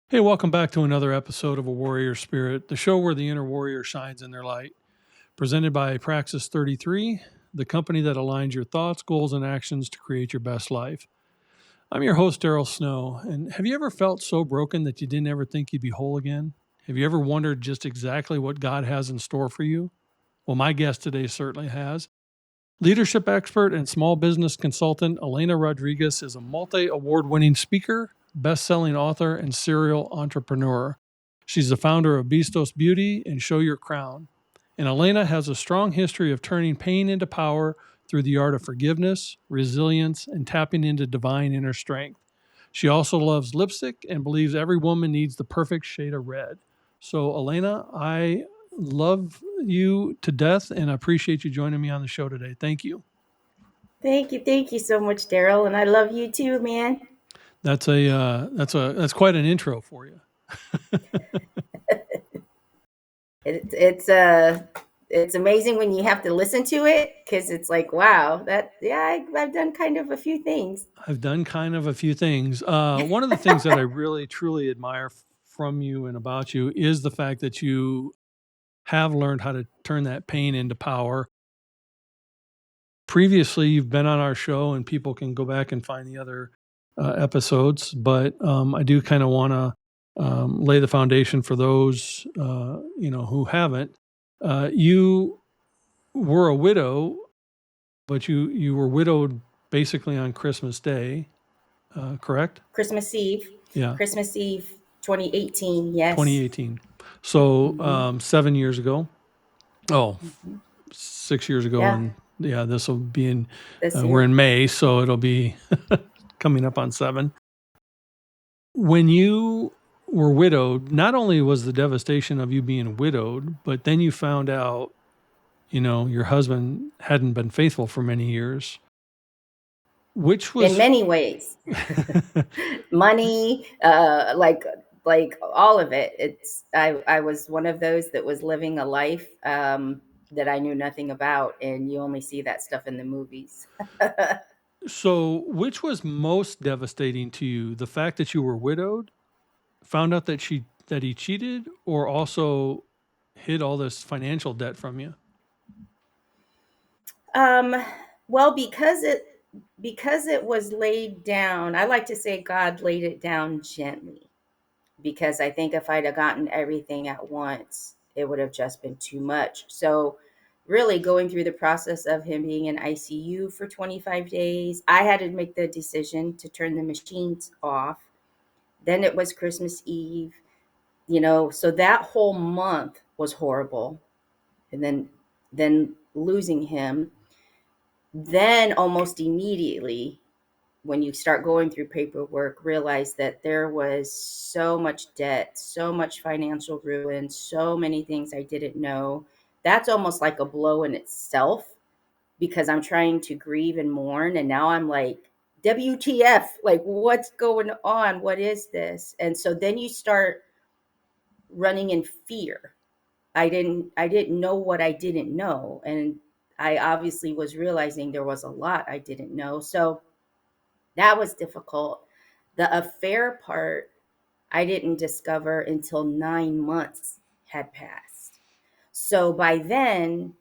Hey, welcome back to another episode of A Warrior Spirit, the show where the inner warrior shines in their light. Presented by Praxis 33, the company that aligns your thoughts, goals, and actions to create your best life. I'm your host, Daryl Snow. And have you ever felt so broken that you didn't ever think you'd be whole again? Have you ever wondered just exactly what God has in store for you? Well, my guest today certainly has. Leadership expert and small business consultant Elena Rodriguez is a multi-award winning speaker, best-selling author, and serial entrepreneur. She's the founder of Bestos Beauty and Show Your Crown. And Elena has a strong history of turning pain into power through the art of forgiveness, resilience, and tapping into divine inner strength. She also loves lipstick and believes every woman needs the perfect shade of red. So, Elena, I love you to death and I appreciate you joining me on the show today. Thank you. Thank you so much, Daryl, and I love you too, man. That's quite an intro for you. It's amazing when you have to listen to it because it's like, wow, I've done kind of a few things. I've done kind of a few things. One of the things that I really truly admire from you and about you is the fact that you have learned how to turn that pain into power. Previously, you've been on our show, and people can go back and find the other episodes. But I do kind of want to lay the foundation for those who haven't. You were a widow, but you were widowed basically on Christmas Day, correct? Christmas Eve, Yeah, Christmas Eve, 2018. Yes. 2018. So Hmm. 7 years ago. Oh, Hmm. 6 years ago, Yeah, and yeah, this will be in. this We're year. in May, so it'll be coming up on 7. When you were widowed, not only was the devastation of you being widowed, but then you found out, your husband hadn't been faithful for many years, which In was many ways, money, like all of it. I was one of those that was living a life that I knew nothing about, and you only see that stuff in the movies. so which was most devastating to you, the fact that you were widowed, found out that he cheated, or also hid all this financial debt from you? Um, well, because it was laid down, I like to say God laid it down gently, because I think if I'd have gotten everything at once, it would have just been too much. So really going through the process of him being in ICU for 25 days, I had to make the decision to turn the machines off. Then it was Christmas Eve, so that whole month was horrible. And then losing him, then almost immediately when you start going through paperwork, realize that there was so much debt, so much financial ruin, so many things I didn't know. That's almost like a blow in itself, because I'm trying to grieve and mourn. And now I'm like, WTF, like, what's going on? What is this? And so then you start running in fear. I didn't know what I didn't know. And I obviously was realizing there was a lot I didn't know. So that was difficult. The affair part, I didn't discover until 9 months had passed. So by then,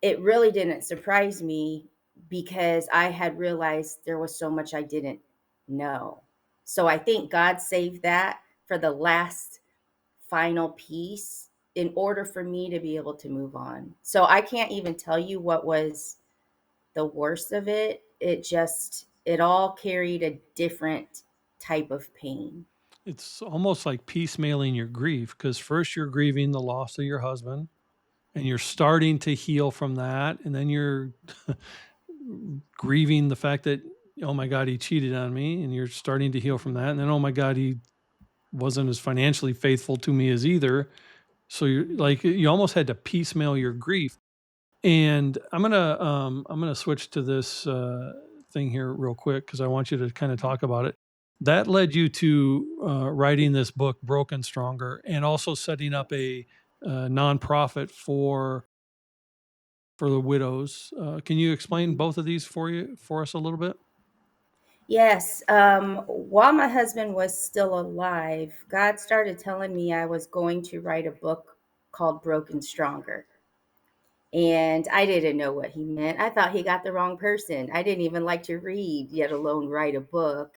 it really didn't surprise me, because I had realized there was so much I didn't know. So I think God saved that for the last final piece in order for me to be able to move on. So I can't even tell you what was the worst of it. It all carried a different type of pain. It's almost like piecemealing your grief, because first you're grieving the loss of your husband and you're starting to heal from that, and then you're grieving the fact that, oh my God, he cheated on me, and you're starting to heal from that, and then, oh my God, he wasn't as financially faithful to me as either. So you're like, you almost had to piecemeal your grief. And I'm gonna switch to this thing here real quick, because I want you to kind of talk about it. That led you to writing this book, Broken Stronger, and also setting up a nonprofit for the widows. Can you explain both of these for us a little bit? Yes. While my husband was still alive, God started telling me I was going to write a book called Broken Stronger. And I didn't know what he meant. I thought he got the wrong person. I didn't even like to read, yet alone write a book.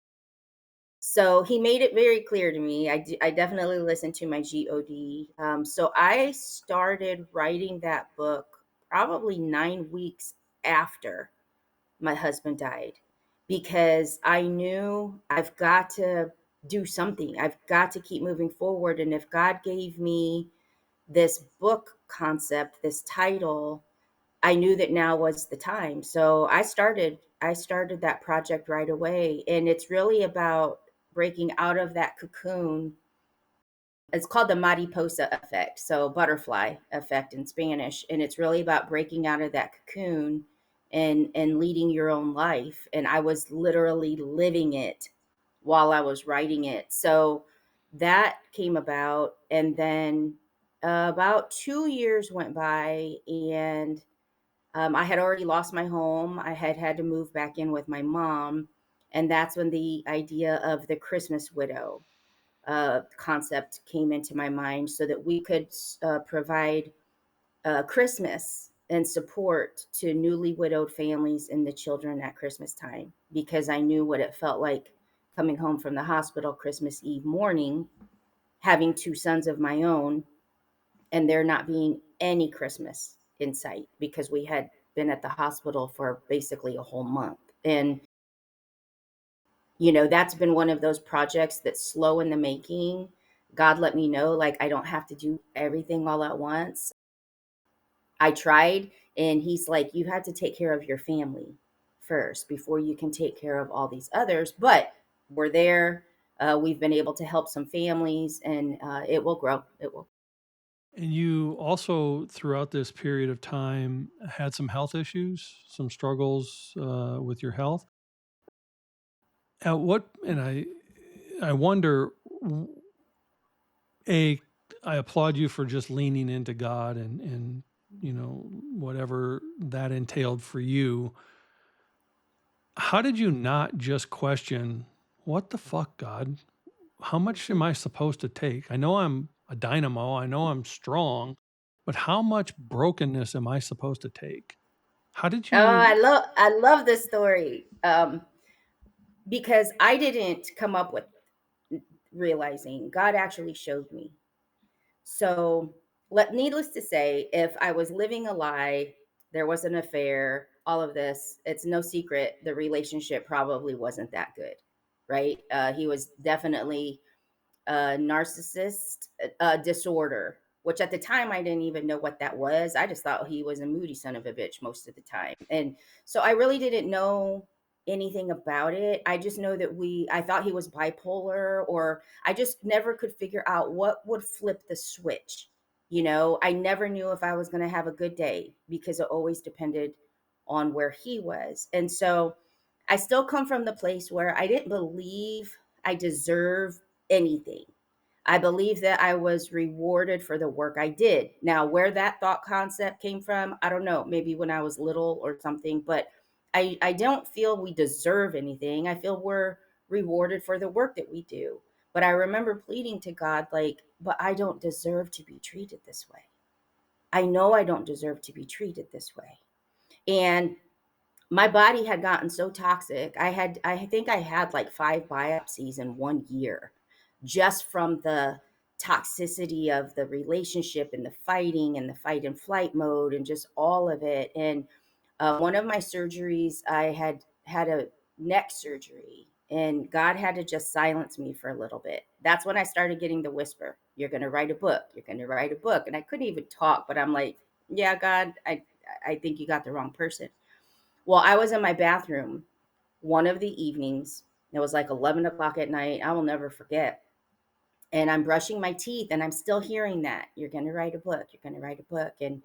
So he made it very clear to me. I definitely listened to my God. So I started writing that book probably 9 weeks after my husband died, because I knew I've got to do something. I've got to keep moving forward. And if God gave me this book concept, this title, I knew that now was the time. So I started that project right away. And it's really about breaking out of that cocoon. It's called the mariposa effect, so butterfly effect in Spanish, and it's really about breaking out of that cocoon and leading your own life. And I was literally living it while I was writing it. So that came about, and then about 2 years went by, and I had already lost my home. I had had to move back in with my mom, and that's when the idea of the Christmas widow concept came into my mind, so that we could provide Christmas and support to newly widowed families and the children at Christmas time, because I knew what it felt like coming home from the hospital Christmas Eve morning, having two sons of my own, and there not being any Christmas in sight because we had been at the hospital for basically a whole month. And that's been one of those projects that's slow in the making. God let me know, like, I don't have to do everything all at once. I tried, and he's like, you have to take care of your family first before you can take care of all these others. But we're there. We've been able to help some families, and it will grow. It will. And you also, throughout this period of time, had some health issues, some struggles with your health. At what, and I wonder, a, I applaud you for just leaning into God and whatever that entailed for you. How did you not just question, what the fuck, God? How much am I supposed to take? I know I'm a dynamo. I know I'm strong, but how much brokenness am I supposed to take? How did Oh, I you? love I love this story, because I didn't come up with realizing. God actually showed me. So, needless to say, if I was living a lie, there was an affair, all of this, it's no secret the relationship probably wasn't that good, right? He was definitely narcissist disorder, which at the time I didn't even know what that was. I just thought he was a moody son of a bitch most of the time. And so I really didn't know anything about it. I just know that I thought he was bipolar, or I just never could figure out what would flip the switch. I never knew if I was going to have a good day, because it always depended on where he was. And so I still come from the place where I didn't believe I deserve anything. I believe that I was rewarded for the work I did. Now, where that thought concept came from, I don't know, maybe when I was little or something, but I don't feel we deserve anything. I feel we're rewarded for the work that we do. But I remember pleading to God, like, but I don't deserve to be treated this way. I know I don't deserve to be treated this way. And my body had gotten so toxic. I think I had like 5 biopsies in 1 year, just from the toxicity of the relationship and the fighting and the fight and flight mode and just all of it. And one of my surgeries, I had a neck surgery, and God had to just silence me for a little bit. That's when I started getting the whisper, you're going to write a book, you're going to write a book. And I couldn't even talk, but I'm like, yeah, God, I think you got the wrong person. Well, I was in my bathroom one of the evenings. It was like 11 o'clock at night. I will never forget. And I'm brushing my teeth, and I'm still hearing that. You're going to write a book. You're going to write a book. And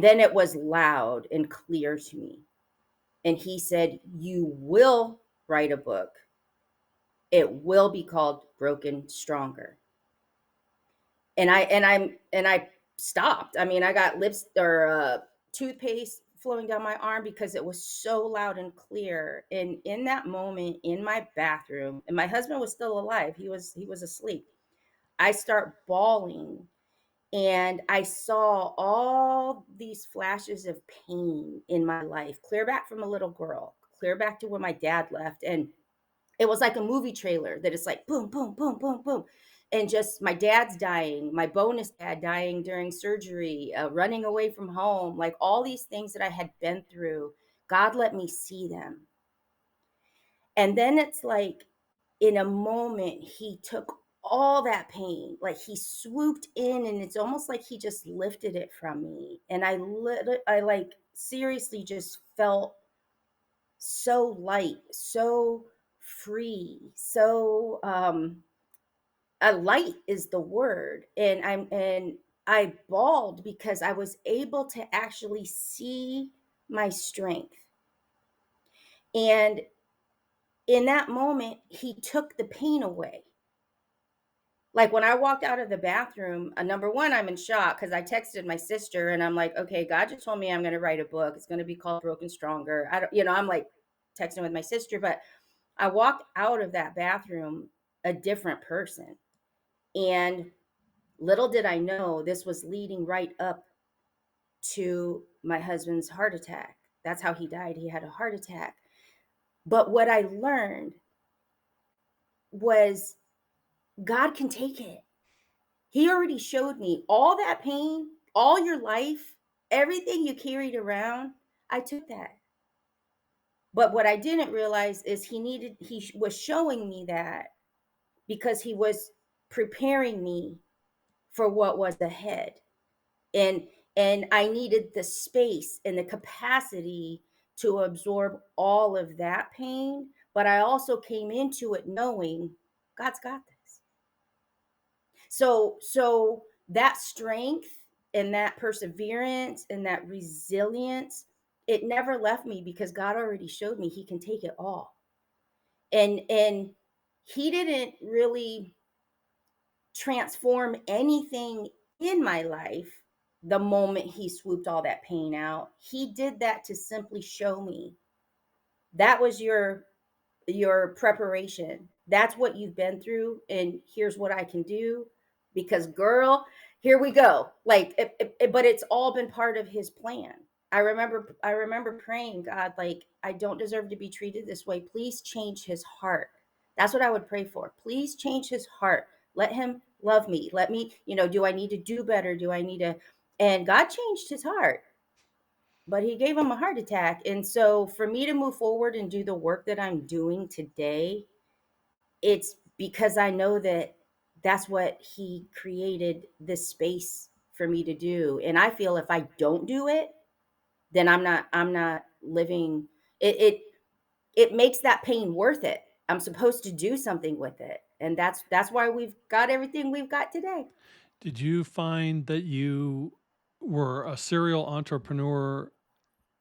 then it was loud and clear to me. And he said, you will write a book. It will be called Broken Stronger. And I stopped. I mean, I got lips or toothpaste flowing down my arm because it was so loud and clear. And in that moment in my bathroom, and my husband was still alive, he was asleep. I start bawling, and I saw all these flashes of pain in my life, clear back from a little girl, clear back to when my dad left. And it was like a movie trailer that it's like boom, boom, boom, boom, boom. And just my dad's dying, my bonus dad dying during surgery, running away from home, like all these things that I had been through. God let me see them. And then it's like in a moment, he took all that pain, like he swooped in, and it's almost like he just lifted it from me. And I like seriously just felt so light, so free, so a light is the word. And I bawled because I was able to actually see my strength. And in that moment, he took the pain away. Like when I walked out of the bathroom, number one, I'm in shock because I texted my sister and I'm like, okay, God just told me I'm going to write a book. It's going to be called Broken Stronger. I don't, I'm like texting with my sister, but I walked out of that bathroom a different person. And little did I know this was leading right up to my husband's heart attack. That's how he died. He had a heart attack. But what I learned was God can take it. He already showed me all that pain, all your life, everything you carried around. I took that. But what I didn't realize is he was showing me that because he was preparing me for what was ahead. And I needed the space and the capacity to absorb all of that pain, but I also came into it knowing God's got this. So that strength and that perseverance and that resilience, it never left me because God already showed me he can take it all. And he didn't really transform anything in my life the moment he swooped all that pain out. He did that to simply show me that was your preparation. That's what you've been through, and here's what I can do. Because, girl, here we go. Like, but it's all been part of his plan. I remember praying, God, like, I don't deserve to be treated this way. Please change his heart. That's what I would pray for. Please change his heart. Let him love me. Let me, do I need to do better? Do I need to? And God changed his heart, but he gave him a heart attack. And so for me to move forward and do the work that I'm doing today, it's because I know that that's what he created this space for me to do. And I feel if I don't do it, then I'm not living it makes that pain worth it. I'm supposed to do something with it. And that's why we've got everything we've got today. Did you find that you were a serial entrepreneur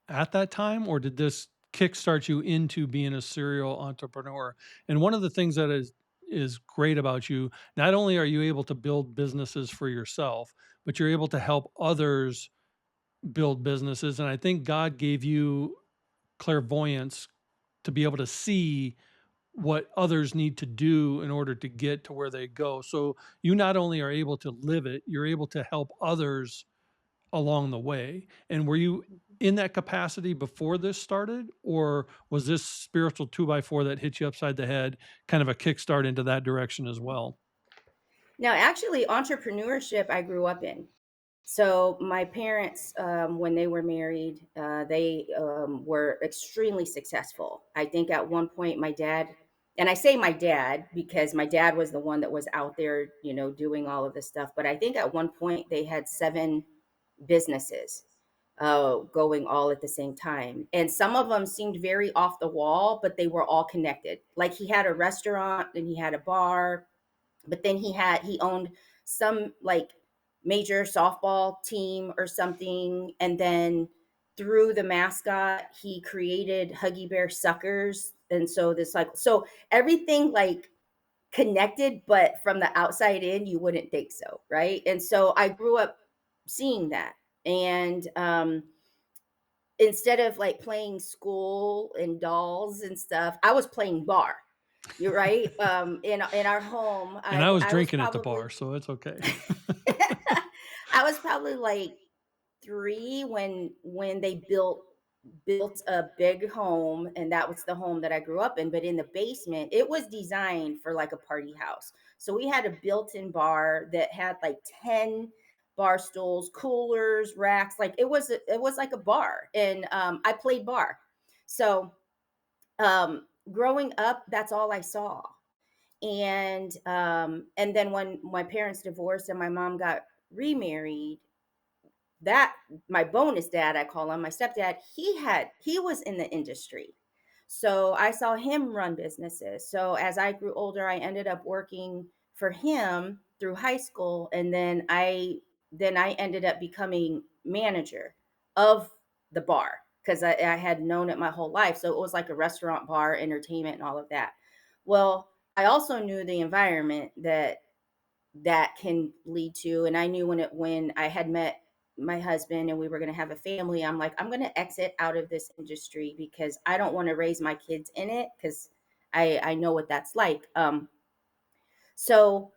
at that time, or did this kickstart you into being a serial entrepreneur? And one of the things that is great about you, not only are you able to build businesses for yourself, but you're able to help others build businesses. And I think God gave you clairvoyance to be able to see what others need to do in order to get to where they go. So you not only are able to live it, you're able to help others along the way. And were you in that capacity before this started, or was this spiritual two by four that hit you upside the head kind of a kickstart into that direction as well? Now, actually, entrepreneurship I grew up in. So my parents, when they were married, they were extremely successful. I think at one point my dad, and I say my dad because my dad was the one that was out there, doing all of this stuff. But I think at one point they had 7 businesses going all at the same time. And some of them seemed very off the wall, but they were all connected. Like he had a restaurant and he had a bar, but then he owned some like major softball team or something. And then through the mascot, he created Huggy Bear Suckers. And so so everything like connected, but from the outside in, you wouldn't think so. Right. And so I grew up seeing that. And instead of like playing school and dolls and stuff, I was playing bar. You're right. In our home, And I was I was drinking at the bar, probably so it's okay. I was probably like 3 when they built a big home, and that was the home that I grew up in. But in the basement, it was designed for like a party house. So we had a built-in bar that had like 10 bar stools, coolers, racks. Like it was like a bar, and I played bar. So growing up, that's all I saw. And then when my parents divorced and my mom got remarried, that my bonus dad, I call him, my stepdad, he was in the industry. So I saw him run businesses. So as I grew older, I ended up working for him through high school, and then I ended up becoming manager of the bar because I had known it my whole life. So it was like a restaurant, bar, entertainment, and all of that. Well, I also knew the environment that can lead to, and I knew when I had met my husband and we were going to have a family, I'm like, I'm going to exit out of this industry because I don't want to raise my kids in it, because I know what that's like. So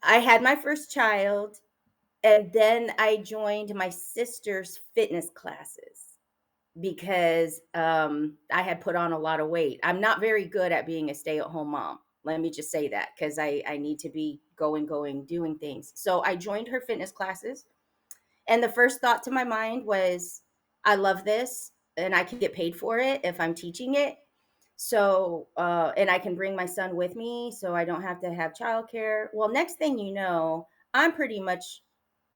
I had my first child, and then I joined my sister's fitness classes because I had put on a lot of weight. I'm not very good at being a stay-at-home mom. Let me just say that, because I need to be going, doing things. So I joined her fitness classes. And the first thought to my mind was, I love this and I can get paid for it if I'm teaching it. So, and I can bring my son with me so I don't have to have childcare. Well, next thing you know, I'm pretty much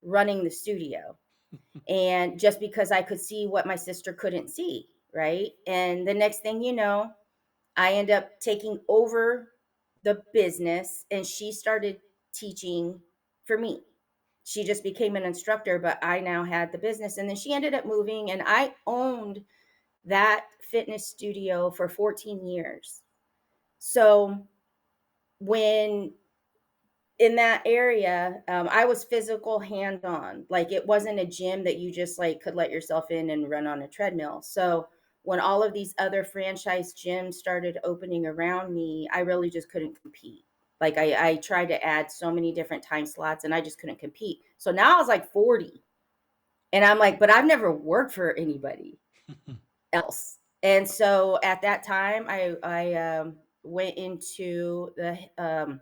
running the studio. And just because I could see what my sister couldn't see, right? And the next thing you know, I end up taking over the business, and she started teaching for me. She just became an instructor, but I now had the business. And then she ended up moving, and I owned that fitness studio for 14 years. So when in that area, I was physical, hands on. Like it wasn't a gym that you just like could let yourself in and run on a treadmill. So when all of these other franchise gyms started opening around me, I really just couldn't compete. Like I tried to add so many different time slots and I just couldn't compete. So now I was like 40, and I'm like, but I've never worked for anybody else. And so at that time, I went into the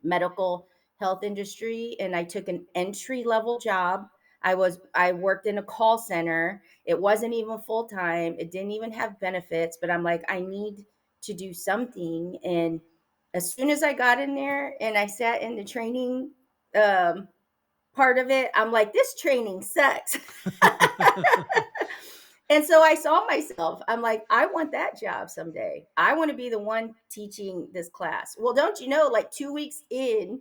medical health industry, and I took an entry level job. I worked in a call center. It wasn't even full time. It didn't even have benefits, but I'm like, I need to do something. And as soon as I got in there and I sat in the training um, part of it, I'm like, this training sucks. And so I saw myself. I'm like, I want that job someday. I want to be the one teaching this class. Well, don't you know, like 2 weeks in,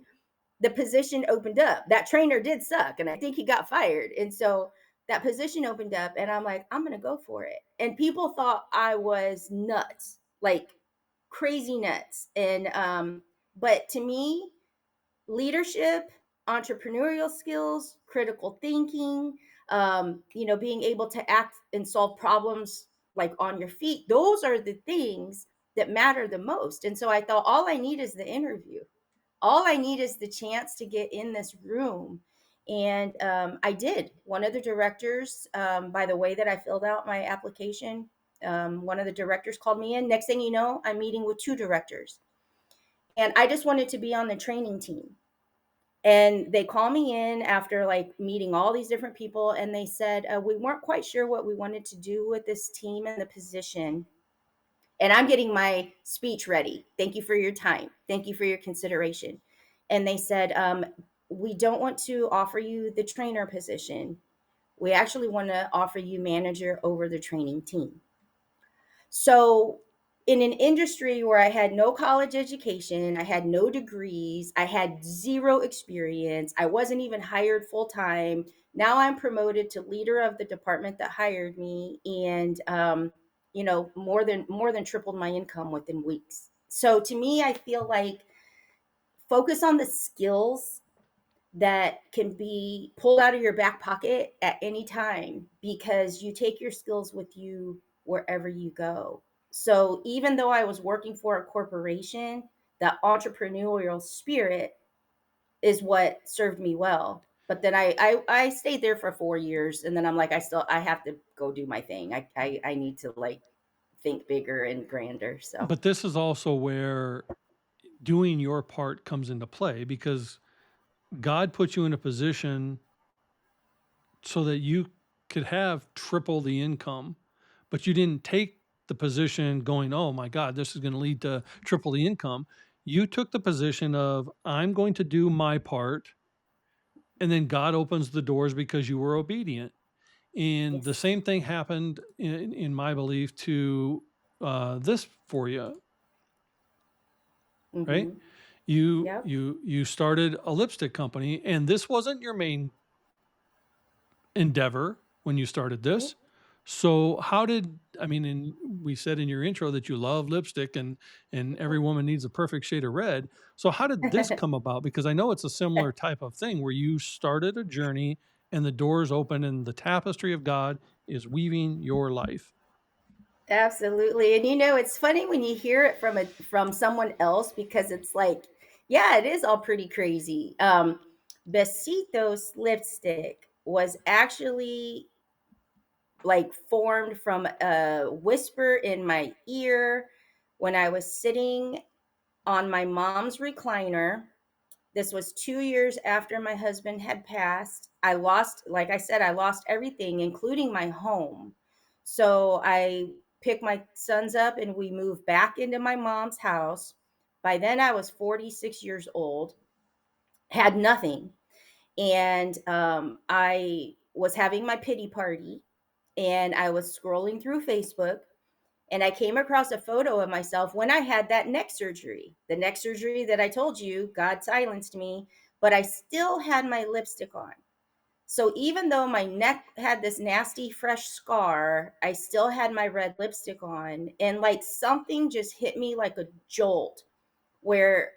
the position opened up. That trainer did suck, and I think he got fired. And so that position opened up, and I'm like, I'm going to go for it. And people thought I was nuts, like crazy nuts. But to me, leadership, entrepreneurial skills, critical thinking, being able to act and solve problems like on your feet. Those are the things that matter the most. And so I thought, all I need is the interview. All I need is the chance to get in this room. And I did. One of the directors, by the way that I filled out my application, one of the directors called me in. Next thing you know, I'm meeting with 2 directors. And I just wanted to be on the training team. And they call me in after like meeting all these different people, and they said, we weren't quite sure what we wanted to do with this team and the position. And I'm getting my speech ready. Thank you for your time. Thank you for your consideration. And they said, we don't want to offer you the trainer position. We actually want to offer you manager over the training team. So, in an industry where I had no college education, I had no degrees, I had zero experience, I wasn't even hired full time. Now I'm promoted to leader of the department that hired me, and more than tripled my income within weeks. So to me, I feel like focus on the skills that can be pulled out of your back pocket at any time because you take your skills with you wherever you go. So even though I was working for a corporation, that entrepreneurial spirit is what served me well. But then I stayed there for 4 years, and then I'm like, I have to go do my thing. I need to like think bigger and grander. So But this is also where doing your part comes into play, because God put you in a position so that you could have triple the income, but you didn't take the position going, oh my God, this is going to lead to triple the income. You took the position of, I'm going to do my part. And then God opens the doors because you were obedient. And the yes. same thing happened in my belief to this for you, right? Mm-hmm. Yep. You started a lipstick company, and this wasn't your main endeavor when you started this. Nope. So how did, I mean, and we said in your intro that you love lipstick, and every woman needs a perfect shade of red. So how did this come about? Because I know it's a similar type of thing where you started a journey and the doors open and the tapestry of God is weaving your life. Absolutely. And it's funny when you hear it from someone else because it's like, yeah, it is all pretty crazy. Besitos lipstick was actually like formed from a whisper in my ear when I was sitting on my mom's recliner. This was 2 years after my husband had passed. I lost, like I said, I lost everything, including my home. So I picked my sons up and we moved back into my mom's house. By then, I was 46 years old, had nothing. And I was having my pity party and I was scrolling through Facebook and I came across a photo of myself when I had that neck surgery, the neck surgery that I told you God silenced me, but I still had my lipstick on. So even though my neck had this nasty fresh scar, I still had my red lipstick on. And like something just hit me like a jolt where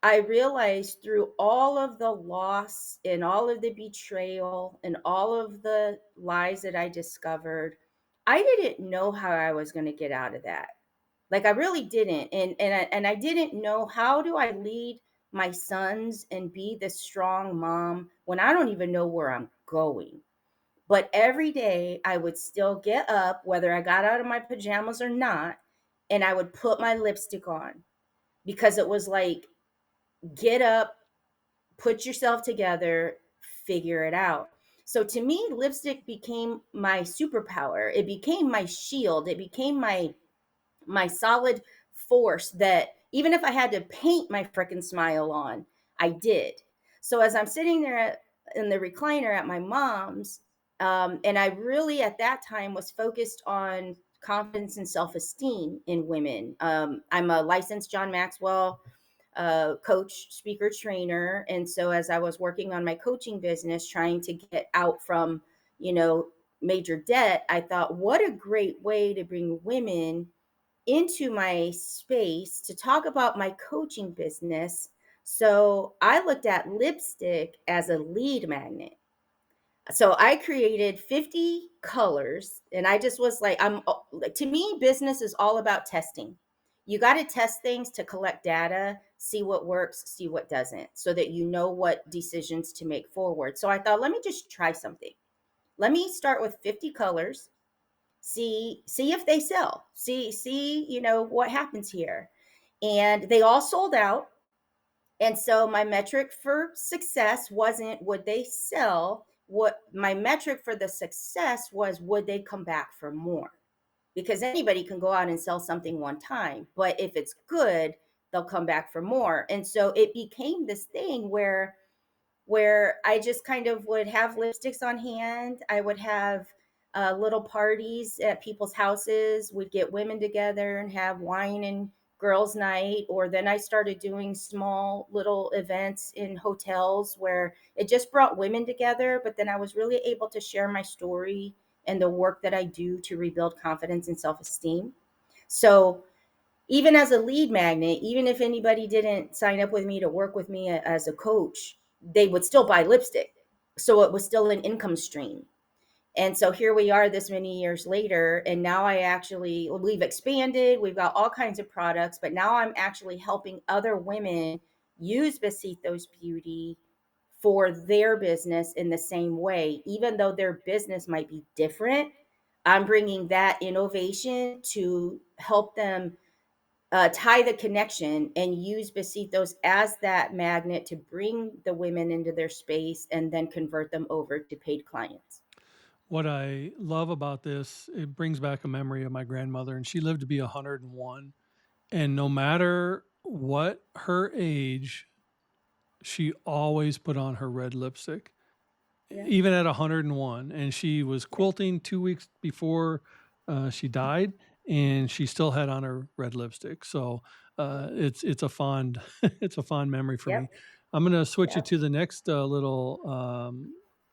I realized through all of the loss and all of the betrayal and all of the lies that I discovered, I didn't know how I was going to get out of that. Like I really didn't, and I didn't know how do I lead my sons and be the strong mom when I don't even know where I'm going. But every day I would still get up, whether I got out of my pajamas or not, and I would put my lipstick on because it was like, get up, put yourself together, figure it out. So to me, lipstick became my superpower. It became my shield. It became my solid force that even if I had to paint my freaking smile on, I did. So as I'm sitting there in the recliner at my mom's, and I really at that time was focused on confidence and self-esteem in women. I'm a licensed John Maxwell coach, speaker, trainer. And so as I was working on my coaching business, trying to get out from, you know, major debt, I thought, what a great way to bring women into my space to talk about my coaching business. So I looked at lipstick as a lead magnet. So I created 50 colors and I just was like, to me, business is all about testing. You got to test things to collect data, see what works, see what doesn't, so that you know what decisions to make forward. So I thought, let me just try something. Let me start with 50 colors, see if they sell, see what happens here. And they all sold out. And so my metric for success wasn't would they sell. What my metric for the success was, would they come back for more? Because anybody can go out and sell something one time, but if it's good, they'll come back for more. And so it became this thing where I just kind of would have lipsticks on hand. I would have little parties at people's houses. We'd get women together and have wine and girls' night. Or then I started doing small little events in hotels where it just brought women together. But then I was really able to share my story and the work that I do to rebuild confidence and self esteem. So even as a lead magnet, even if anybody didn't sign up with me to work with me as a coach, they would still buy lipstick. So it was still an income stream. And so here we are this many years later. And now we've expanded, we've got all kinds of products, but now I'm actually helping other women use Besitos Beauty for their business in the same way. Even though their business might be different, I'm bringing that innovation to help them tie the connection and use Besitos as that magnet to bring the women into their space and then convert them over to paid clients. What I love about this, it brings back a memory of my grandmother, and she lived to be 101. And no matter what her age, she always put on her red lipstick, Yeah. even at 101. And she was Yep. quilting 2 weeks before she died, and she still had on her red lipstick. So Yep. it's a fond it's a fond memory for me. Yep. I'm going to switch you Yep. to the next little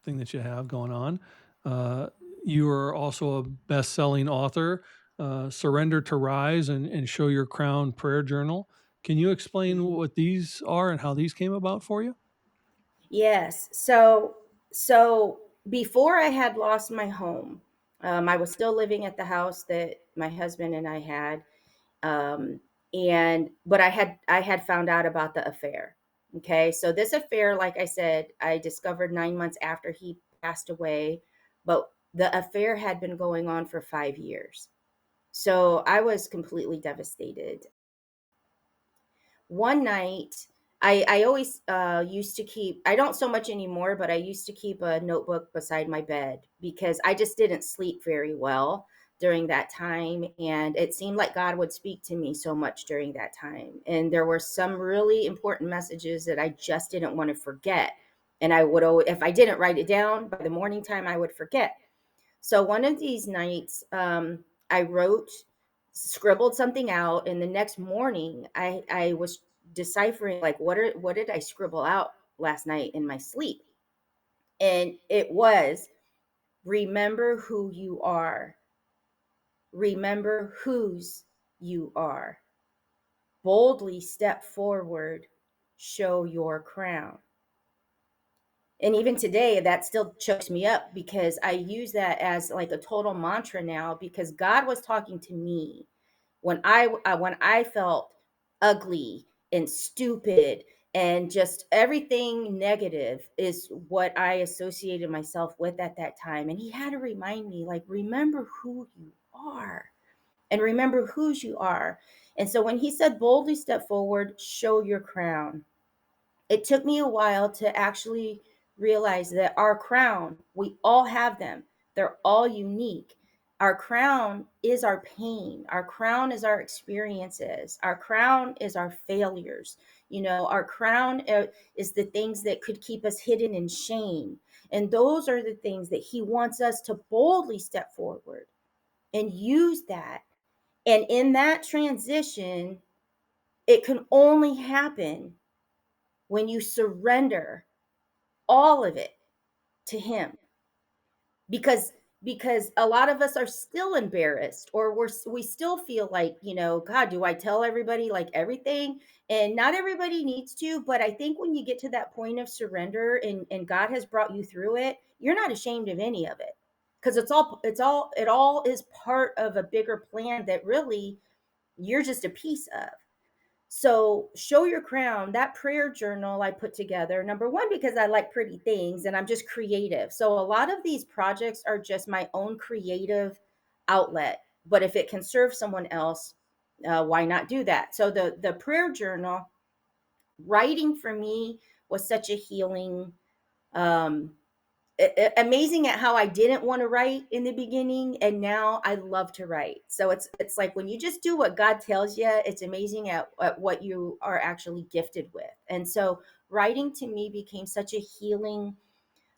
thing that you have going on. Uh, you are also a best-selling author. Surrender to Rise and Show Your Crown prayer journal. Can you explain Mhm. what these are and how these came about for you? Yes. So before I had lost my home, I was still living at the house that my husband and I had. Um, and but I had found out about the affair. Okay. So this affair, like I said, I discovered 9 months after he passed away, but the affair had been going on for 5 years. So I was completely devastated. One night, I always used to keep, I don't so much anymore, but I used to keep a notebook beside my bed because I just didn't sleep very well during that time. And it seemed like God would speak to me so much during that time. And there were some really important messages that I just didn't want to forget. And I would always, if I didn't write it down by the morning time, I would forget. So one of these nights, I scribbled something out, and the next morning, I was deciphering like what did I scribble out last night in my sleep, and it was remember who you are, remember whose you are, boldly step forward, show your crown. And even today that still chokes me up because I use that as like a total mantra now because God was talking to me when I felt ugly and stupid and just everything negative is what I associated myself with at that time. And he had to remind me, like, remember who you are and remember whose you are. And so when he said boldly step forward, show your crown, it took me a while to actually realize that our crown, we all have them. They're all unique. Our crown is our pain. Our crown is our experiences. Our crown is our failures. Our crown is the things that could keep us hidden in shame. And those are the things that he wants us to boldly step forward and use that. And in that transition, it can only happen when you surrender all of it to him, because a lot of us are still embarrassed, or we still feel like, God, do I tell everybody like everything? And not everybody needs to, but I think when you get to that point of surrender and God has brought you through it, you're not ashamed of any of it, because it all is part of a bigger plan that really you're just a piece of. So, show your crown, that prayer journal I put together. Number one, because I like pretty things and I'm just creative. So, a lot of these projects are just my own creative outlet. But if it can serve someone else, why not do that? So, the prayer journal, writing for me was such a healing. Um, Amazing at how I didn't want to write in the beginning, and now I love to write. So it's like when you just do what God tells you, it's amazing at what you are actually gifted with. And so writing to me became such a healing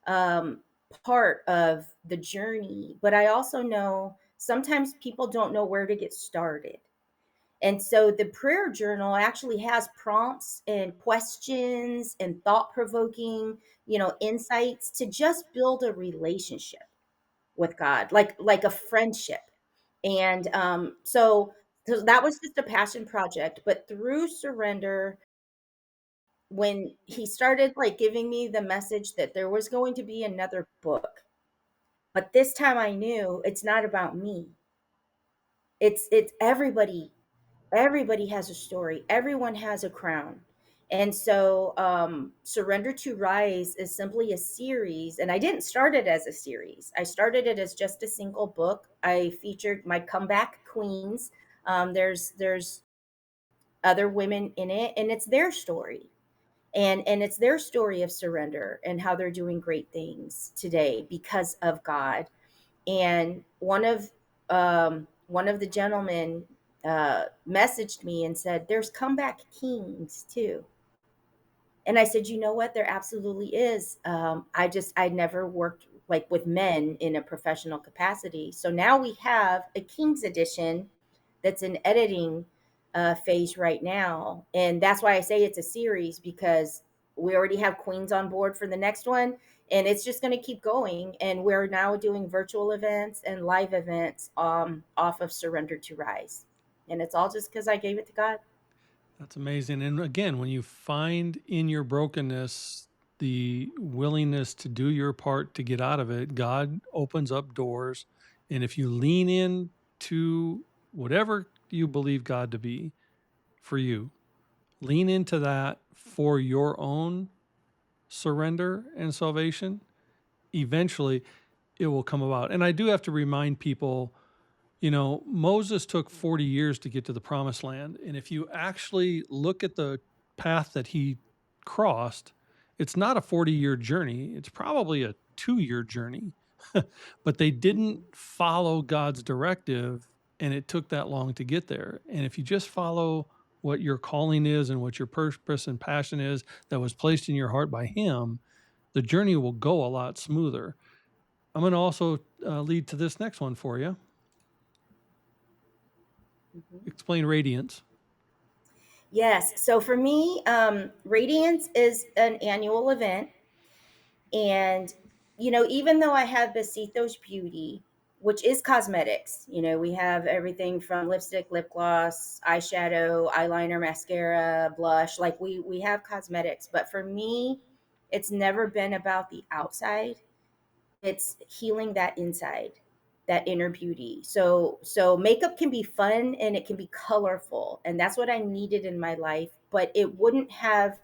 um, part of the journey. But I also know sometimes people don't know where to get started. And so the prayer journal actually has prompts and questions and thought provoking, insights to just build a relationship with God, like a friendship. And so that was just a passion project. But through surrender, when he started like giving me the message that there was going to be another book. But this time I knew it's not about me. It's everybody. Everybody has a story. Everyone has a crown. And so Surrender to Rise is simply a series. And I didn't start it as a series. I started it as just a single book. I featured my comeback queens. There's other women in it, and it's their story. And it's their story of surrender and how they're doing great things today because of God. And one of the gentlemen messaged me and said, "There's comeback kings too." And I said, "You know what? There absolutely is. I never worked like with men in a professional capacity, so now we have a Kings edition that's in editing phase right now, and that's why I say it's a series, because we already have queens on board for the next one, and it's just going to keep going. And we're now doing virtual events and live events off of Surrender to Rise, and it's all just because I gave it to God. That's amazing. And again, when you find in your brokenness the willingness to do your part to get out of it, God opens up doors. And if you lean in to whatever you believe God to be for you, lean into that for your own surrender and salvation, eventually it will come about. And I do have to remind people, Moses took 40 years to get to the promised land. And if you actually look at the path that he crossed, it's not a 40-year journey. It's probably a 2-year journey. But they didn't Mhm. follow God's directive, and it took that long to get there. And if you just follow what your calling is and what your purpose and passion is that was placed in your heart by him, the journey will go a lot smoother. I'm going to also lead to this next one for you. Mhm. Explain radiance. Yes. So for me, Radiance is an annual event. And, even though I have Besitos Beauty, which is cosmetics, we have everything from lipstick, lip gloss, eyeshadow, eyeliner, mascara, blush. Like we have cosmetics. But for me, it's never been about the outside. It's healing that inside, that inner beauty. So makeup can be fun and it can be colorful. And that's what I needed in my life. But it wouldn't have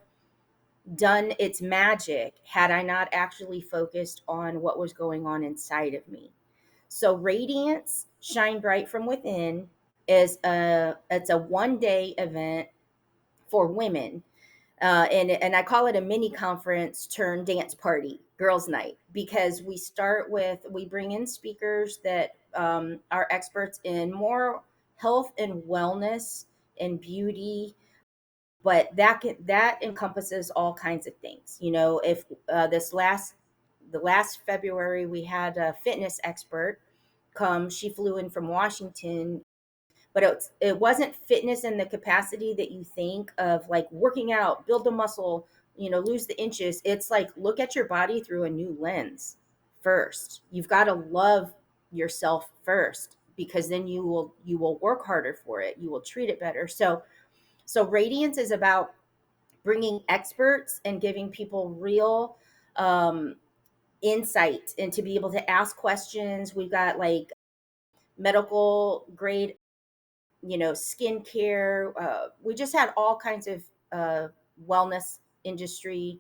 done its magic had I not actually focused on what was going on inside of me. So Radiance Shine Bright from Within it's a 1 day event for women. And I call it a mini conference turn dance party, girls' night, because we bring in speakers that are experts in more health and wellness and beauty, but that encompasses all kinds of things. If the last February we had a fitness expert come. She flew in from Washington, but it wasn't fitness in the capacity that you think of, like working out, build the muscle, lose the inches. It's like, look at your body through a new lens first. You've got to love yourself first, because then you will work harder for it. You will treat it better. So Radiance is about bringing experts and giving people real um, insight, and to be able to ask questions. We've got like medical grade, skincare. We just had all kinds of wellness industry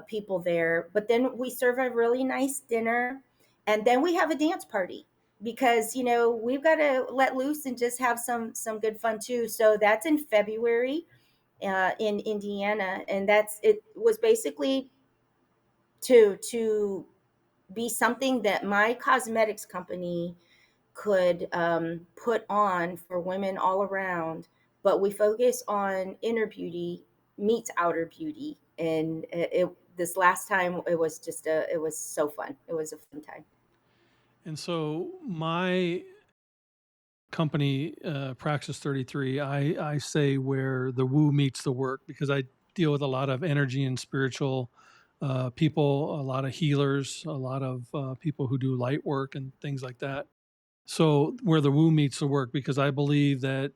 people there. But then we serve a really nice dinner, and then we have a dance party, because we've got to let loose and just have some good fun too. So that's in February in Indiana, and that's it was basically to be something that my cosmetics company could put on for women all around. But we focus on inner beauty meets outer beauty, and this last time it was so fun. It was a fun time. And so my company, Praxis 33, I say where the woo meets the work, because I deal with a lot of energy and spiritual people, a lot of healers, a lot of people who do light work and things like that. So where the woo meets the work, because I believe that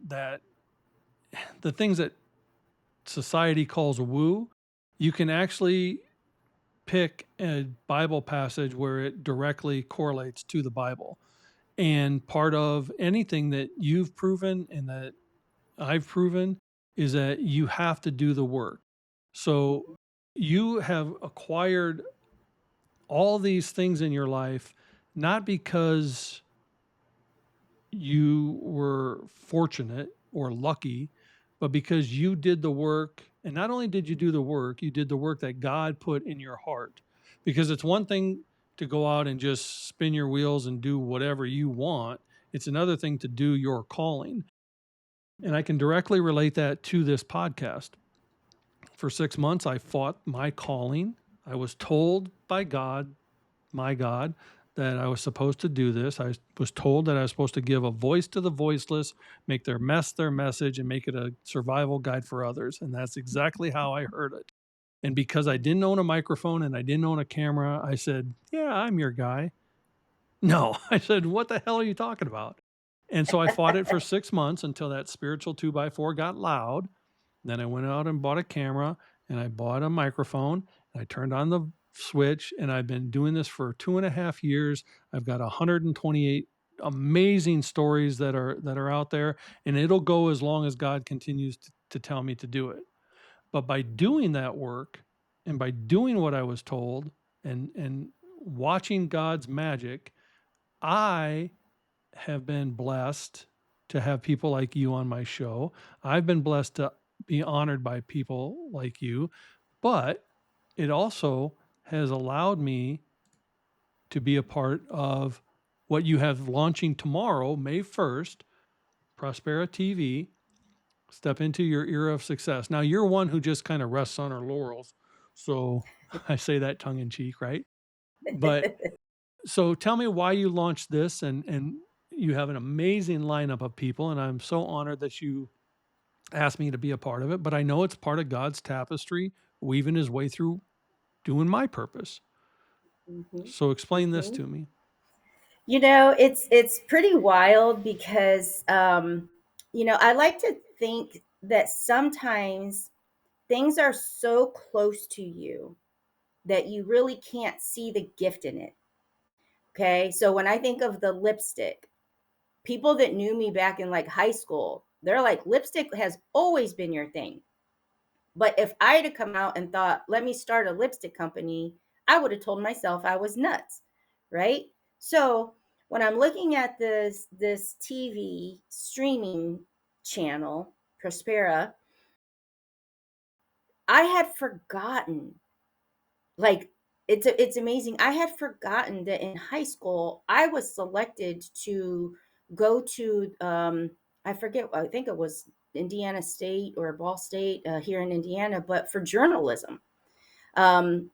the things that society calls woo You can actually pick a Bible passage where it directly correlates to the Bible. And part of anything that you've proven and that I've proven is that you have to do the work. So Mhm. you have acquired all these things in your life, not because you were fortunate or lucky, but because you did the work. And not only did you do the work, you did the work that God put in your heart. Because it's one thing to go out and just spin your wheels and do whatever you want, it's another thing to do your calling. And I can directly relate that to this podcast. For 6 months, I fought my calling. I was told by God, my God, that I was supposed to do this. I was told that I was supposed to give a voice to the voiceless, make their mess their message, and make it a survival guide for others. And that's exactly how I heard it. And because I didn't own a microphone and I didn't own a camera, I said, "Yeah, I'm your guy." No, I said, "What the hell are you talking about?" And so I fought it for 6 months until that spiritual 2x4 got loud. Then I went out and bought a camera and I bought a microphone and I turned on the switch, and I've been doing this for 2.5 years. I've got 128 amazing stories that are out there, and it'll go as long as God continues to tell me to do it. But by doing that work and by doing what I was told and watching God's magic, I have been blessed to have people like you on my show. I've been blessed to be honored by people like you, but it also has allowed me to be a part of what you have launching tomorrow, May 1st, Prospera TV. Step into your era of success. Now, you're one who just kind of rests on her laurels. So I say that tongue in cheek, right? But so tell me why you launched this, and you have an amazing lineup of people, and I'm so honored that you asked me to be a part of it. But I know it's part of God's tapestry, weaving his way through doing my purpose. Mhm. So explain this Mhm. to me. It's pretty wild because I like to think that sometimes things are so close to you that you really can't see the gift in it. Okay? So when I think of the lipstick, people that knew me back in like high school, they're like, lipstick has always been your thing. But if I had come out and thought, let me start a lipstick company, I would have told myself I was nuts, right? So when I'm looking at this TV streaming channel, Prospera, I had forgotten, like, it's amazing. I had forgotten that in high school I was selected to go to I forget, I think it was Indiana State or Ball State here in Indiana, but for journalism.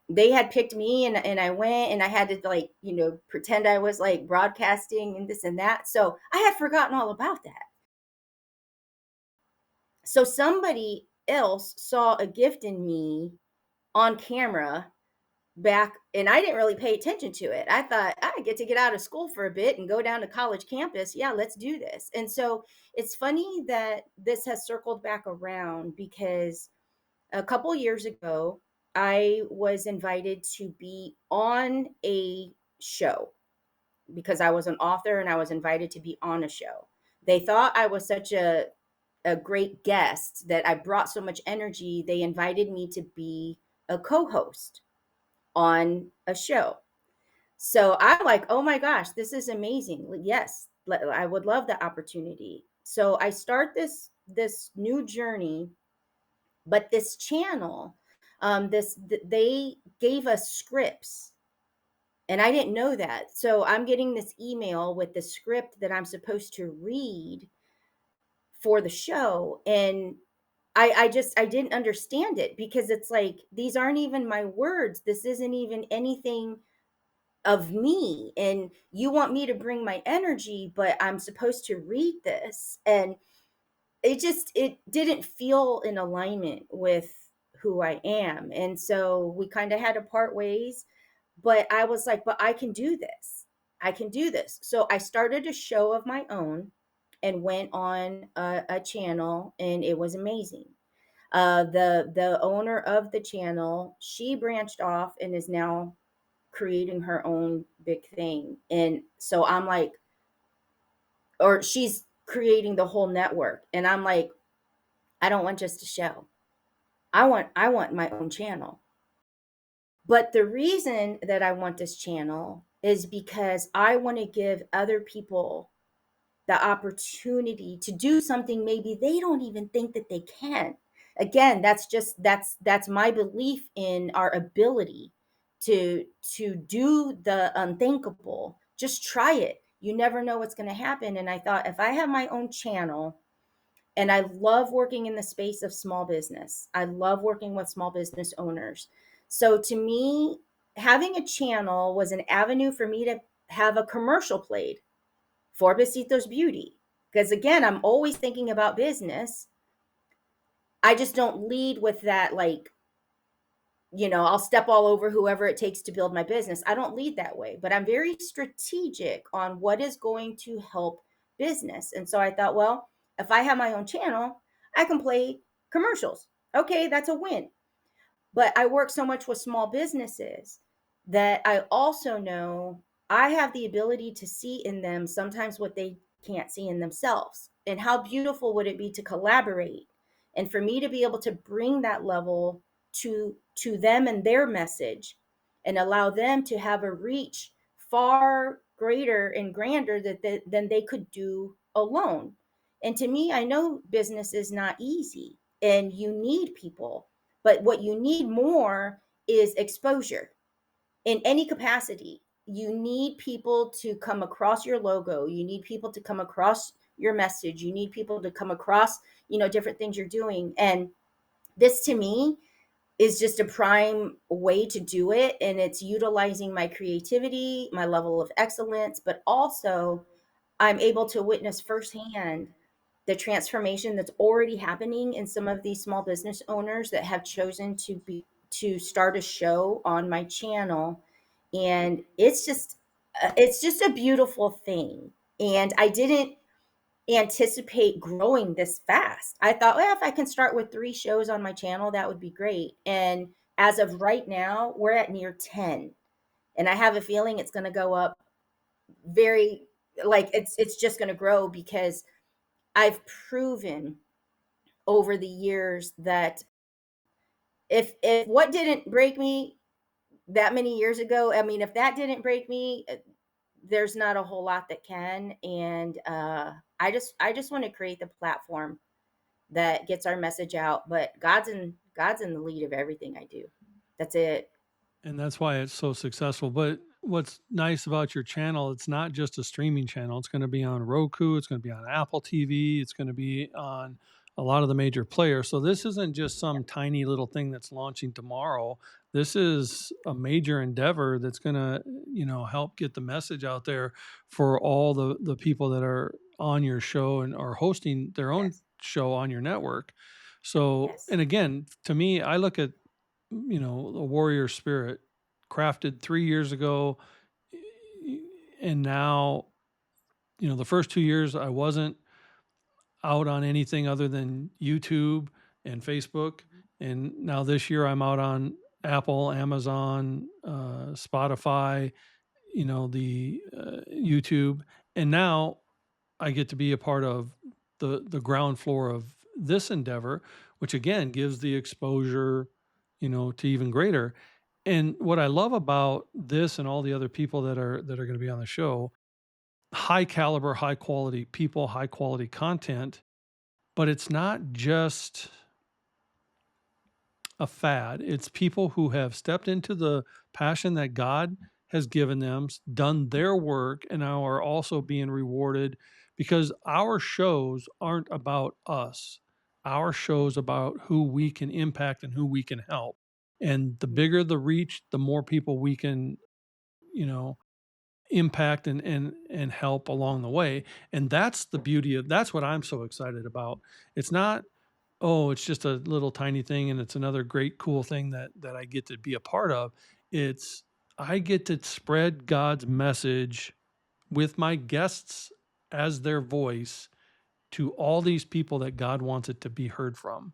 They had picked me, and I went, and I had to, like, pretend I was like broadcasting and this and that. So I had forgotten all about that. So somebody else saw a gift in me on camera back, and I didn't really pay attention to it. I thought I get to get out of school for a bit and go down to college campus. Yeah, let's do this. And so it's funny that this has circled back around because a couple years ago, I was invited to be on a show because I was an author and I was invited to be on a show. They thought I was such a great guest that I brought so much energy. They invited me to be a co host on a show. So I'm like, oh my gosh, this is amazing. Yes, I would love the opportunity. So I start this new journey, but this channel, they gave us scripts, and I didn't know that. So I'm getting this email with the script that I'm supposed to read for the show, and I didn't understand it because it's like these aren't even my words. This isn't even anything of me, and you want me to bring my energy, but I'm supposed to read this, and it didn't feel in alignment with who I am. And so we kind of had to part ways, but I was like, but I can do this. I can do this. So I started a show of my own and went on a channel, and it was amazing. The owner of the channel, she branched off and is now creating her own big thing. And so I'm like, or she's creating the whole network. And I'm like, I don't want just a show. I want my own channel. But the reason that I want this channel is because I want to give other people the opportunity to do something maybe they don't even think that they can. Again, that's my belief in our ability to do the unthinkable. Just try it. You never know what's going to happen. And I thought, if I have my own channel, and I love working in the space of small business, I love working with small business owners. So to me, having a channel was an avenue for me to have a commercial played for Besitos Beauty. Because again, I'm always thinking about business. I just don't lead with that, like, I'll step all over whoever it takes to build my business. I don't lead that way, but I'm very strategic on what is going to help business. And so I thought, well, if I have my own channel, I can play commercials. Okay, that's a win. But I work so much with small businesses that I also know I have the ability to see in them sometimes what they can't see in themselves. And how beautiful would it be to collaborate and for me to be able to bring that level to them and their message, and allow them to have a reach far greater and grander than they could do alone. And to me, I know business is not easy and you need people, but what you need more is exposure in any capacity. You need people to come across your logo. You need people to come across your message. You need people to come across, different things you're doing. And this to me is just a prime way to do it. And it's utilizing my creativity, my level of excellence, but also I'm able to witness firsthand the transformation that's already happening in some of these small business owners that have chosen to start a show on my channel. And it's just a beautiful thing. And I didn't anticipate growing this fast. I thought, well, if I can start with 3 shows on my channel, that would be great. And as of right now, we're at near 10. And I have a feeling it's going to go up very, like, it's just going to grow, because I've proven over the years that if what didn't break me that many years ago, I mean, if that didn't break me, there's not a whole lot that can. And I just want to create the platform that gets our message out. But God's in the lead of everything I do. That's it. And that's why it's so successful. But what's nice about your channel, it's not just a streaming channel. It's going to be on Roku, it's going to be on Apple TV, it's going to be on a lot of the major players. So this isn't just some tiny little thing that's launching tomorrow. This is a major endeavor that's going to, help get the message out there for all the people that are on your show and are hosting their own Yes. show on your network. So, Yes. and again, to me, I look at a warrior spirit crafted 3 years ago. And now, the first 2 years I wasn't out on anything other than YouTube and Facebook. And now this year I'm out on Apple, Amazon, Spotify, the YouTube. And now I get to be a part of the ground floor of this endeavor, which again gives the exposure, to even greater. And what I love about this and all the other people that are going to be on the show, high caliber, high quality people, high quality content, but it's not just a fad. It's people who have stepped into the passion that God has given them, done their work, and now are also being rewarded, because our shows aren't about us. Our shows about who we can impact and who we can help. And the bigger the reach, the more people we can, you know, impact and help along the way. And that's the beauty of that's what I'm so excited about. It's not, oh, it's just a little tiny thing and it's another great cool thing that I get to be a part of. It's I get to spread God's message with my guests as their voice to all these people that God wants it to be heard from.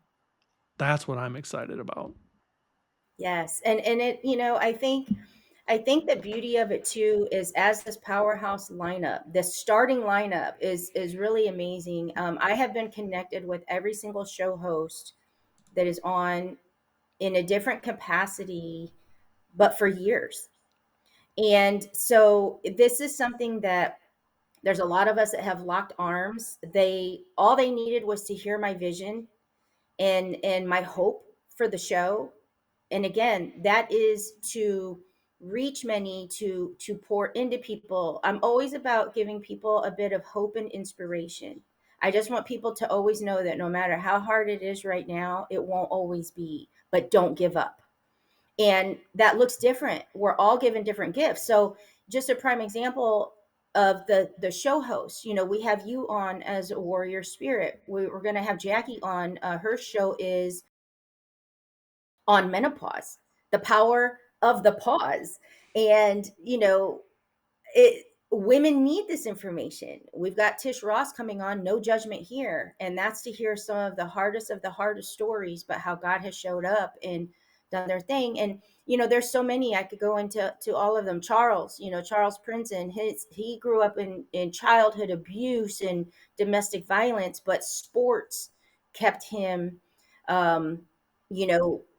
That's what I'm excited about. Yes. And it, I think the beauty of it too is, as this powerhouse lineup, the starting lineup is really amazing. I have been connected with every single show host that is on in a different capacity, but for years. And so this is something that there's a lot of us that have locked arms. They needed was to hear my vision and my hope for the show. And again, that is to reach many, to pour into people. I'm always about giving people a bit of hope and inspiration. I just want people to always know that no matter how hard it is right now, it won't always be, but don't give up. And that looks different. We're all given different gifts. So just a prime example of the show host, we have you on as a warrior spirit. We're going to have Jackie on. Her show is on menopause, the power of the pause. And it women need this information. We've got Tish Ross coming on, no judgment here, and that's to hear some of the hardest stories, but how God has showed up and done their thing. And there's so many. I could go into all of them. Charles, Charles Princeton, he grew up in childhood abuse and domestic violence, but sports kept him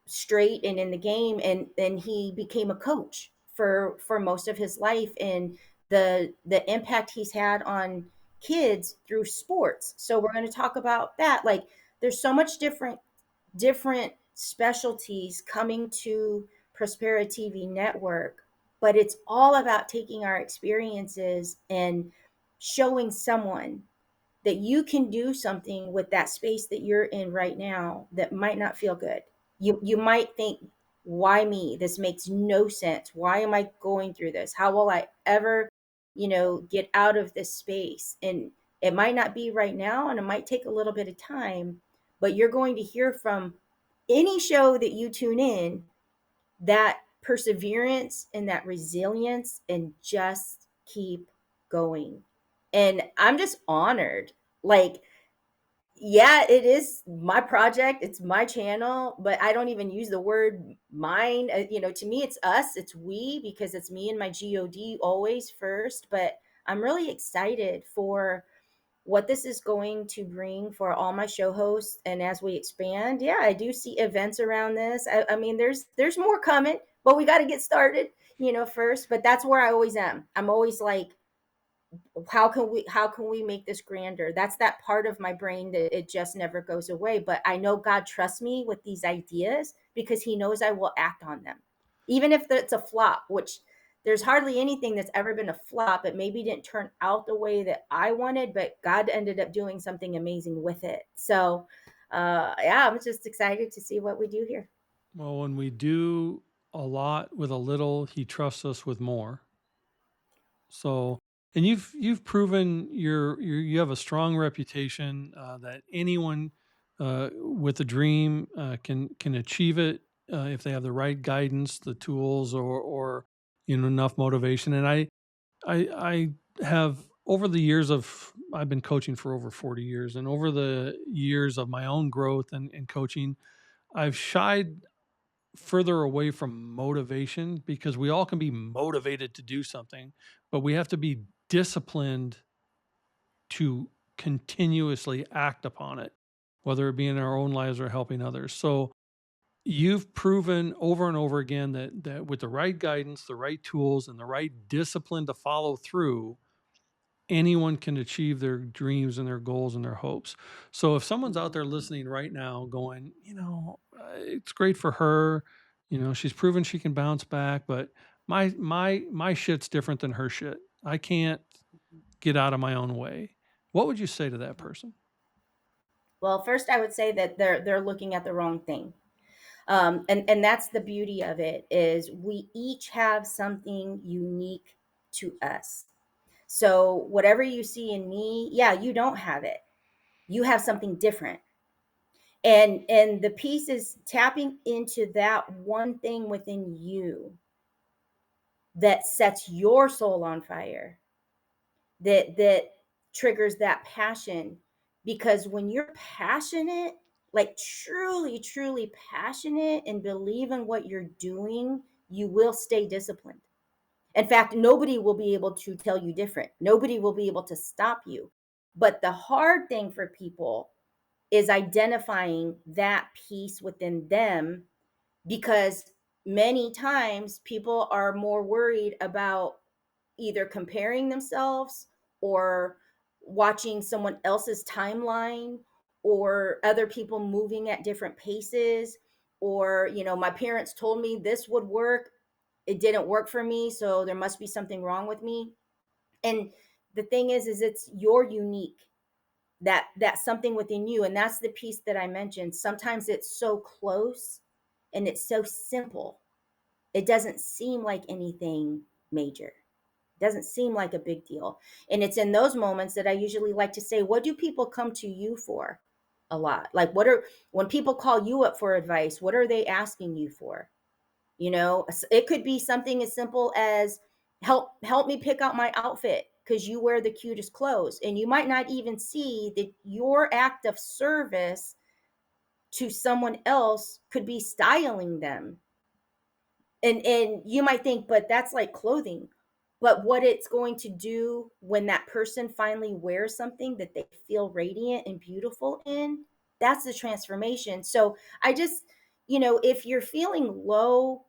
straight and in the game, and he became a coach for most of his life, and the impact he's had on kids through sports. So we're going to talk about that. Like, there's so much different specialties coming to Prosperity TV network, but it's all about taking our experiences and showing someone that you can do something with that space that you're in right now that might not feel good. You might think, why me? This makes no sense. Why am I going through this? How will I ever, get out of this space? And it might not be right now, and it might take a little bit of time, but you're going to hear from any show that you tune in that perseverance and that resilience, and just keep going. And I'm just honored. Like, yeah, it is my project, it's my channel, but I don't even use the word mine. To me, it's us, it's we, because it's me and my God always first. But I'm really excited for what this is going to bring for all my show hosts. And as we expand, yeah, I do see events around this. I mean, there's more coming, but we got to get started, first. But that's where I always am. I'm always like, how can we make this grander? That's that part of my brain that it just never goes away. But I know God trusts me with these ideas because he knows I will act on them, even if it's a flop, which there's hardly anything that's ever been a flop. It maybe didn't turn out the way that I wanted, but God ended up doing something amazing with it. So yeah, I'm just excited to see what we do here. Well, when we do a lot with a little, he trusts us with more. So, and you've proven you have a strong reputation, that anyone with a dream can achieve it, if they have the right guidance, the tools, or enough motivation. And I have, over the years of, I've been coaching for over 40 years, and over the years of my own growth and coaching, I've shied further away from motivation, because we all can be motivated to do something, but we have to be disciplined to continuously act upon it, whether it be in our own lives or helping others. So you've proven over and over again that with the right guidance, the right tools, and the right discipline to follow through, anyone can achieve their dreams and their goals and their hopes. So if someone's out there listening right now going, it's great for her, she's proven she can bounce back, but my shit's different than her shit. I can't get out of my own way. What would you say to that person? Well, first I would say that they're looking at the wrong thing. And that's the beauty of it, is we each have something unique to us. So whatever you see in me, yeah, you don't have it. You have something different. And the piece is tapping into that one thing within you that sets your soul on fire, that triggers that passion. Because when you're passionate, like truly, truly passionate and believe in what you're doing, you will stay disciplined. In fact, nobody will be able to tell you different. Nobody will be able to stop you. But the hard thing for people is identifying that piece within them, because many times people are more worried about either comparing themselves or watching someone else's timeline or other people moving at different paces, or my parents told me this would work, it didn't work for me, so there must be something wrong with me. And the thing is it's your unique, that something within you, and that's the piece that I mentioned. Sometimes it's so close and it's so simple, it doesn't seem like anything major, doesn't seem like a big deal. And it's in those moments that I usually like to say, what do people come to you for a lot? Like, when people call you up for advice, what are they asking you for? It could be something as simple as, help me pick out my outfit because you wear the cutest clothes. And you might not even see that your act of service to someone else could be styling them. And you might think, but that's like clothing. But what it's going to do when that person finally wears something that they feel radiant and beautiful in, that's the transformation. So I just, if you're feeling low,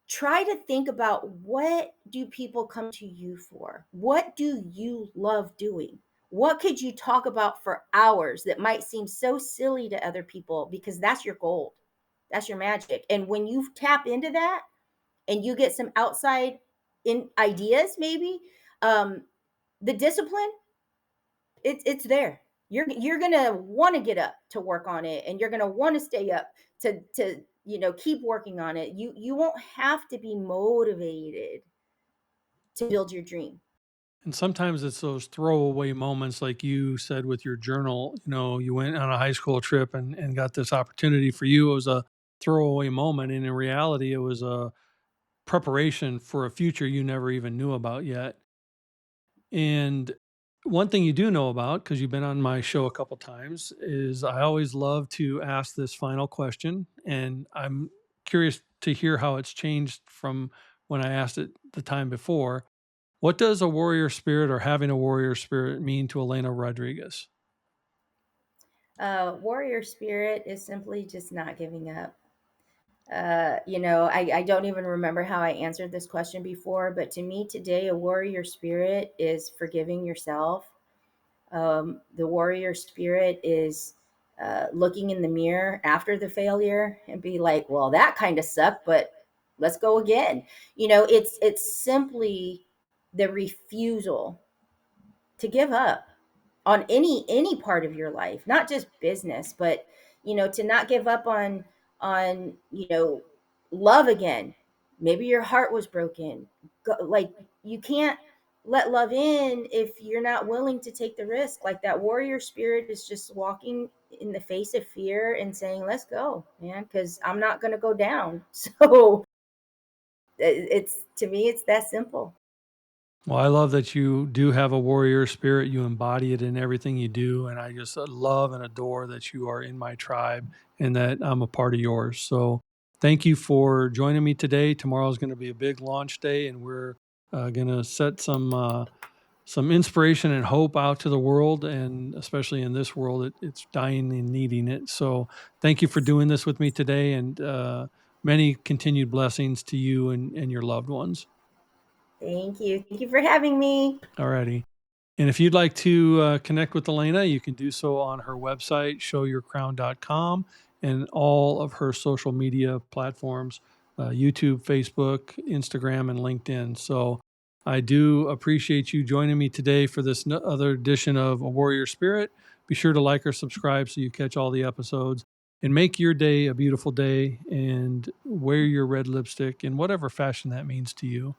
try to think about, what do people come to you for? What do you love doing? What could you talk about for hours that might seem so silly to other people, because that's your gold. That's your magic. And when you tap into that and you get some outside in ideas, maybe, the discipline, it's there. You're gonna want to get up to work on it, and you're gonna want to stay up to keep working on it. You won't have to be motivated to build your dream. And sometimes it's those throwaway moments, like you said with your journal. You went on a high school trip and got this opportunity. For you, it was a throwaway moment. And in reality, it was a preparation for a future you never even knew about yet. And one thing you do know about, because you've been on my show a couple times, is I always love to ask this final question. And I'm curious to hear how it's changed from when I asked it the time before. What does a warrior spirit, or having a warrior spirit, mean to Elena Rodriguez? Warrior spirit is simply just not giving up. I don't even remember how I answered this question before, but to me today, a warrior spirit is forgiving yourself. The warrior spirit is looking in the mirror after the failure and be like, well, that kind of sucked, but let's go again. It's simply the refusal to give up on any part of your life, not just business, but to not give up on love again. Maybe your heart was broken. Like, you can't let love in if you're not willing to take the risk. Like, that warrior spirit is just walking in the face of fear and saying, let's go, man, because I'm not going to go down. So it's, to me, it's that simple. Well, I love that you do have a warrior spirit. You embody it in everything you do. And I just love and adore that you are in my tribe and that I'm a part of yours. So thank you for joining me today. Tomorrow is going to be a big launch day, and we're going to set some inspiration and hope out to the world. And especially in this world, it's dying and needing it. So thank you for doing this with me today, and many continued blessings to you and your loved ones. Thank you. Thank you for having me. Alrighty. And if you'd like to connect with Elena, you can do so on her website, showyourcrown.com, and all of her social media platforms, YouTube, Facebook, Instagram, and LinkedIn. So I do appreciate you joining me today for this other edition of A Warrior Spirit. Be sure to like or subscribe so you catch all the episodes. And make your day a beautiful day, and wear your red lipstick in whatever fashion that means to you.